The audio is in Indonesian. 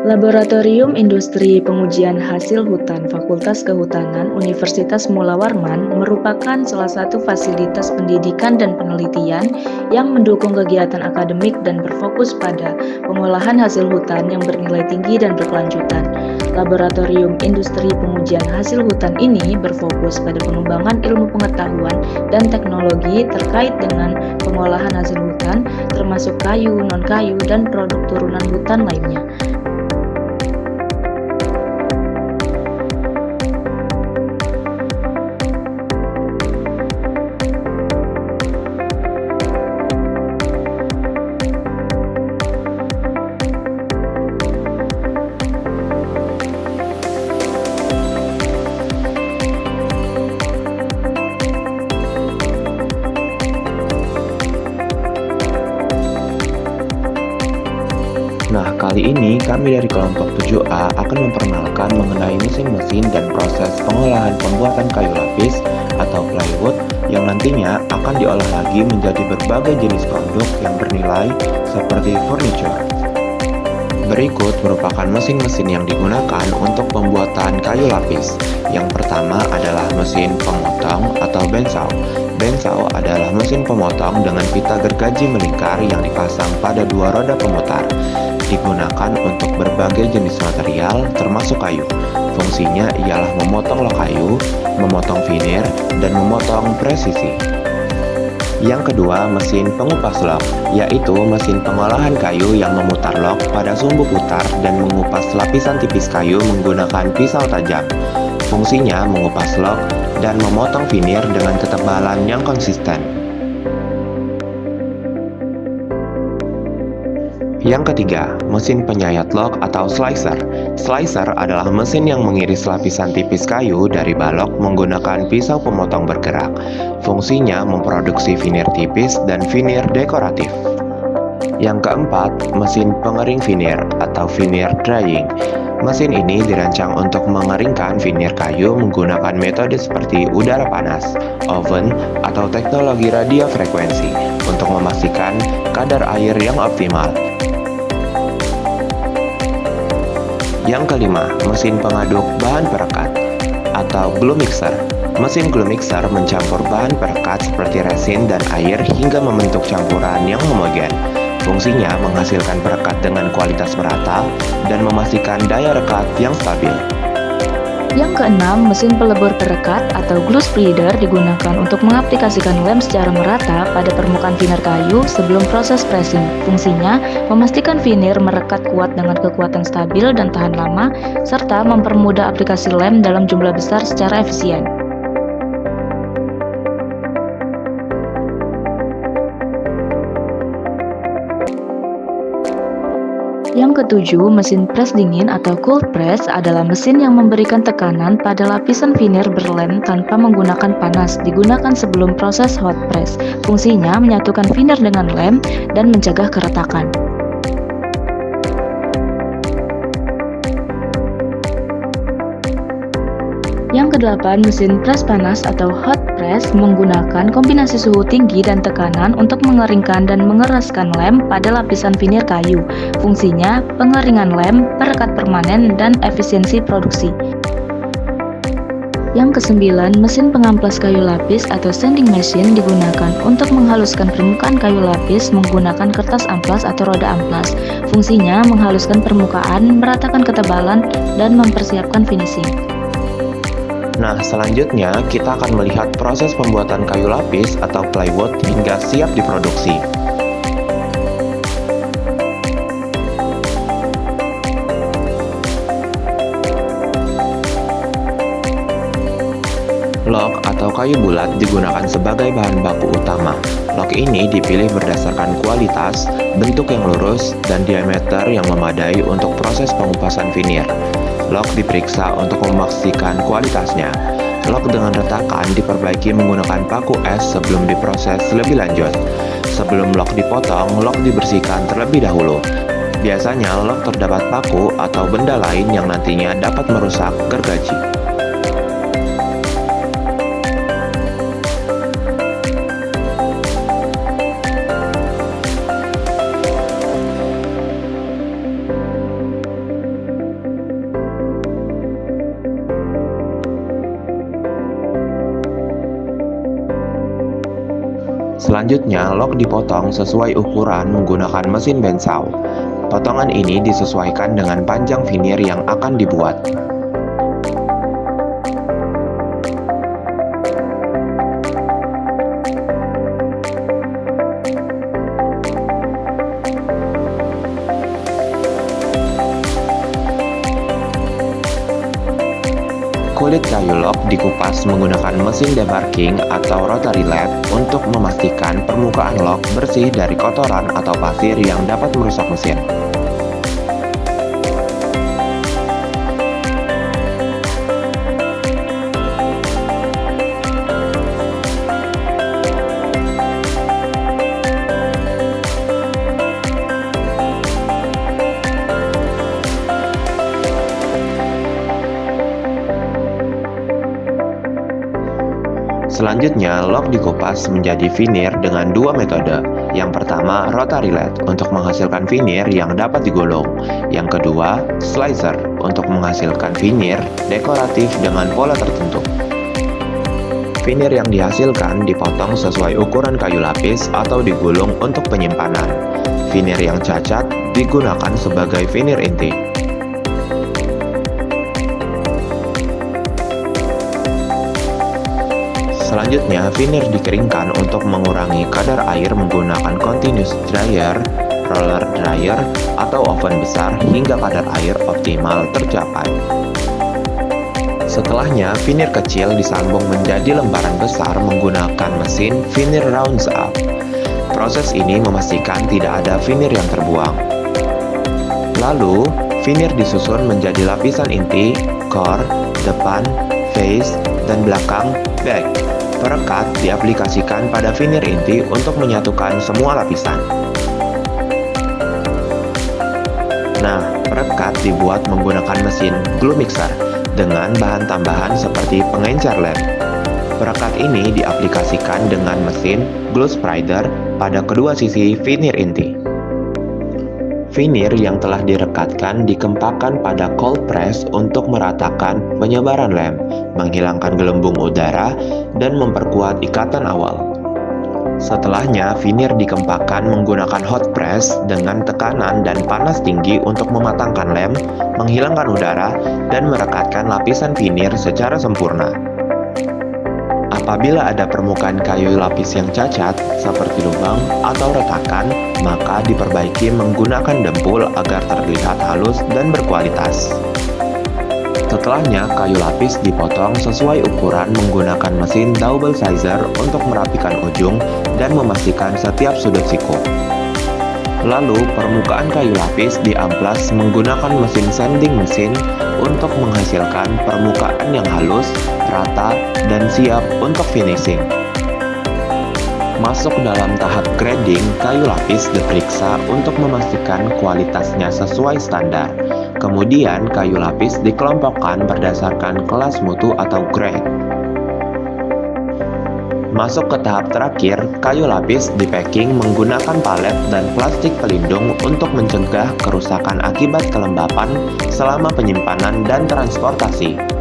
Laboratorium Industri Pengujian Hasil Hutan Fakultas Kehutanan Universitas Mula Warman merupakan salah satu fasilitas pendidikan dan penelitian yang mendukung kegiatan akademik dan berfokus pada pengolahan hasil hutan yang bernilai tinggi dan berkelanjutan. Laboratorium Industri Pengujian Hasil Hutan ini berfokus pada pengembangan ilmu pengetahuan dan teknologi terkait dengan pengolahan hasil hutan, termasuk kayu, non-kayu, dan produk turunan hutan lainnya. Nah, kali ini kami dari kelompok 7A akan memperkenalkan mengenai mesin-mesin dan proses pengolahan pembuatan kayu lapis atau plywood yang nantinya akan diolah lagi menjadi berbagai jenis produk yang bernilai seperti furniture. Berikut merupakan mesin-mesin yang digunakan untuk pembuatan kayu lapis. Yang pertama adalah mesin pemotong atau bandsaw. Bandsaw adalah mesin pemotong dengan pita gergaji melingkar yang dipasang pada dua roda pemutar. Digunakan untuk berbagai jenis material termasuk kayu. Fungsinya ialah memotong log kayu, memotong veneer, dan memotong presisi. Yang kedua, mesin pengupas log, yaitu mesin pengolahan kayu yang memutar log pada sumbu putar dan mengupas lapisan tipis kayu menggunakan pisau tajam. Fungsinya mengupas log dan memotong veneer dengan ketebalan yang konsisten. Yang ketiga, mesin penyayat log atau slicer. Slicer adalah mesin yang mengiris lapisan tipis kayu dari balok menggunakan pisau pemotong bergerak. Fungsinya memproduksi veneer tipis dan veneer dekoratif. Yang keempat, mesin pengering veneer atau veneer drying. Mesin ini dirancang untuk mengeringkan veneer kayu menggunakan metode seperti udara panas, oven, atau teknologi radio frekuensi untuk memastikan kadar air yang optimal. Yang kelima, mesin pengaduk bahan perekat atau glue mixer. Mesin glue mixer mencampur bahan perekat seperti resin dan air hingga membentuk campuran yang homogen. Fungsinya menghasilkan perekat dengan kualitas merata dan memastikan daya rekat yang stabil. Yang keenam, mesin pelebur perekat atau glue spreader digunakan untuk mengaplikasikan lem secara merata pada permukaan veneer kayu sebelum proses pressing. Fungsinya memastikan veneer merekat kuat dengan kekuatan stabil dan tahan lama, serta mempermudah aplikasi lem dalam jumlah besar secara efisien. Yang ketujuh, mesin pres dingin atau cold press adalah mesin yang memberikan tekanan pada lapisan veneer berlem tanpa menggunakan panas, digunakan sebelum proses hot press. Fungsinya menyatukan veneer dengan lem dan mencegah keretakan. Yang kedelapan, mesin pres panas atau hot press menggunakan kombinasi suhu tinggi dan tekanan untuk mengeringkan dan mengeraskan lem pada lapisan veneer kayu. Fungsinya pengeringan lem, perekat permanen, dan efisiensi produksi. Yang kesembilan, mesin pengamplas kayu lapis atau sanding machine digunakan untuk menghaluskan permukaan kayu lapis menggunakan kertas amplas atau roda amplas. Fungsinya menghaluskan permukaan, meratakan ketebalan, dan mempersiapkan finishing. Nah, selanjutnya kita akan melihat proses pembuatan kayu lapis atau plywood hingga siap diproduksi. Log atau kayu bulat digunakan sebagai bahan baku utama. Log ini dipilih berdasarkan kualitas, bentuk yang lurus, dan diameter yang memadai untuk proses pengupasan veneer. Log diperiksa untuk memastikan kualitasnya. Log dengan retakan diperbaiki menggunakan paku es sebelum diproses lebih lanjut. Sebelum log dipotong, log dibersihkan terlebih dahulu. Biasanya log terdapat paku atau benda lain yang nantinya dapat merusak gergaji. Selanjutnya, log dipotong sesuai ukuran menggunakan mesin bandsaw. Potongan ini disesuaikan dengan panjang veneer yang akan dibuat. Kulit kayu log dikupas menggunakan mesin debarking atau rotary lathe untuk memastikan permukaan log bersih dari kotoran atau pasir yang dapat merusak mesin. Selanjutnya, log dikupas menjadi veneer dengan dua metode. Yang pertama, rotary lathe untuk menghasilkan veneer yang dapat digulung. Yang kedua, slicer untuk menghasilkan veneer dekoratif dengan pola tertentu. Veneer yang dihasilkan dipotong sesuai ukuran kayu lapis atau digulung untuk penyimpanan. Veneer yang cacat digunakan sebagai veneer inti. Selanjutnya, veneer dikeringkan untuk mengurangi kadar air menggunakan continuous dryer, roller dryer, atau oven besar hingga kadar air optimal tercapai. Setelahnya, veneer kecil disambung menjadi lembaran besar menggunakan mesin veneer rounds up. Proses ini memastikan tidak ada veneer yang terbuang. Lalu, veneer disusun menjadi lapisan inti, core, depan, face, dan belakang, back. Perekat diaplikasikan pada veneer inti untuk menyatukan semua lapisan. Nah, perekat dibuat menggunakan mesin glue mixer dengan bahan tambahan seperti pengencer lem. Perekat ini diaplikasikan dengan mesin glue spreader pada kedua sisi veneer inti. Veneer yang telah direkatkan dikempakkan pada cold press untuk meratakan penyebaran lem, menghilangkan gelembung udara, dan memperkuat ikatan awal. Setelahnya, veneer dikempakkan menggunakan hot press dengan tekanan dan panas tinggi untuk mematangkan lem, menghilangkan udara, dan merekatkan lapisan veneer secara sempurna. Apabila ada permukaan kayu lapis yang cacat, seperti lubang atau retakan, maka diperbaiki menggunakan dempul agar terlihat halus dan berkualitas. Setelahnya, kayu lapis dipotong sesuai ukuran menggunakan mesin double sizer untuk merapikan ujung dan memastikan setiap sudut siku. Lalu, permukaan kayu lapis diamplas menggunakan mesin sanding mesin untuk menghasilkan permukaan yang halus, rata, dan siap untuk finishing. Masuk dalam tahap grading, kayu lapis diperiksa untuk memastikan kualitasnya sesuai standar. Kemudian, kayu lapis dikelompokkan berdasarkan kelas mutu atau grade. Masuk ke tahap terakhir, kayu lapis di-packing menggunakan palet dan plastik pelindung untuk mencegah kerusakan akibat kelembapan selama penyimpanan dan transportasi.